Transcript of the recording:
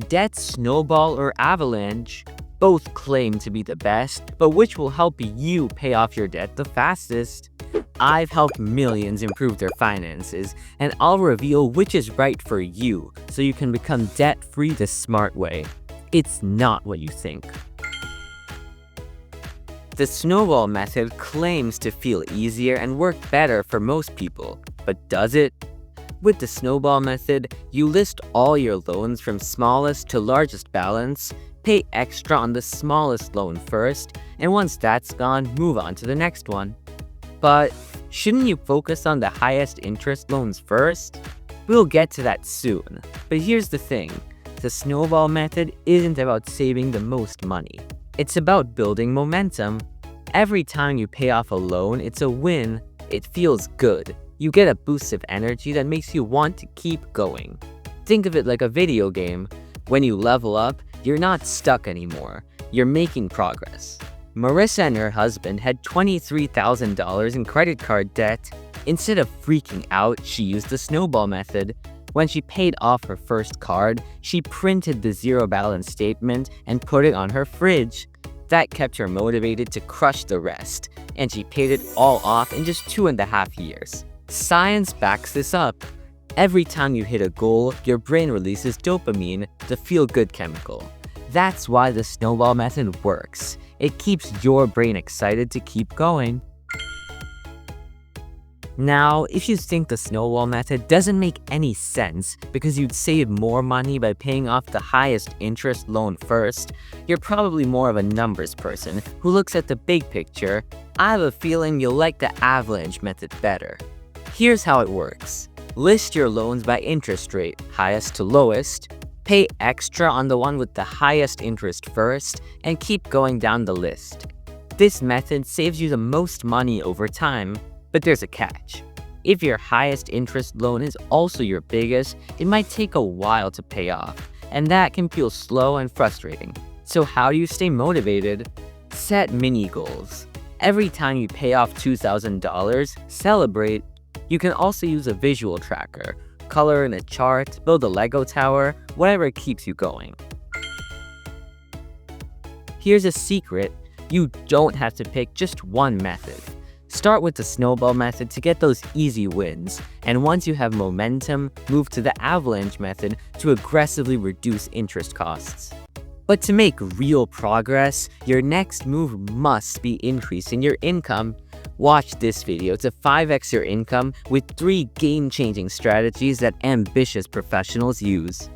Debt, Snowball, or Avalanche both claim to be the best, but which will help you pay off your debt the fastest? I've helped millions improve their finances, and I'll reveal which is right for you so you can become debt-free the smart way. It's not what you think. The Snowball method claims to feel easier and work better for most people, but does it? With the Snowball method, you list all your loans from smallest to largest balance, pay extra on the smallest loan first, and once that's gone, move on to the next one. But shouldn't you focus on the highest interest loans first? We'll get to that soon, but here's the thing. The Snowball method isn't about saving the most money. It's about building momentum. Every time you pay off a loan, it's a win. It feels good. You get a boost of energy that makes you want to keep going. Think of it like a video game. When you level up, you're not stuck anymore. You're making progress. Marissa and her husband had $23,000 in credit card debt. Instead of freaking out, she used the Snowball method. When she paid off her first card, she printed the zero balance statement and put it on her fridge. That kept her motivated to crush the rest, and she paid it all off in just 2.5 years. Science backs this up. Every time you hit a goal, your brain releases dopamine, the feel-good chemical. That's why the Snowball method works. It keeps your brain excited to keep going. Now, if you think the Snowball method doesn't make any sense because you'd save more money by paying off the highest interest loan first, you're probably more of a numbers person who looks at the big picture. I have a feeling you'll like the Avalanche method better. Here's how it works. List your loans by interest rate, highest to lowest, pay extra on the one with the highest interest first, and keep going down the list. This method saves you the most money over time. But there's a catch. If your highest interest loan is also your biggest, it might take a while to pay off, and that can feel slow and frustrating. So how do you stay motivated? Set mini goals. Every time you pay off $2,000, celebrate. You can also use a visual tracker, color in a chart, build a Lego tower, whatever keeps you going. Here's a secret. You don't have to pick just one method. Start with the Snowball method to get those easy wins, and once you have momentum, move to the Avalanche method to aggressively reduce interest costs. But to make real progress, your next move must be increasing your income. Watch this video to 5x your income with 3 game-changing strategies that ambitious professionals use.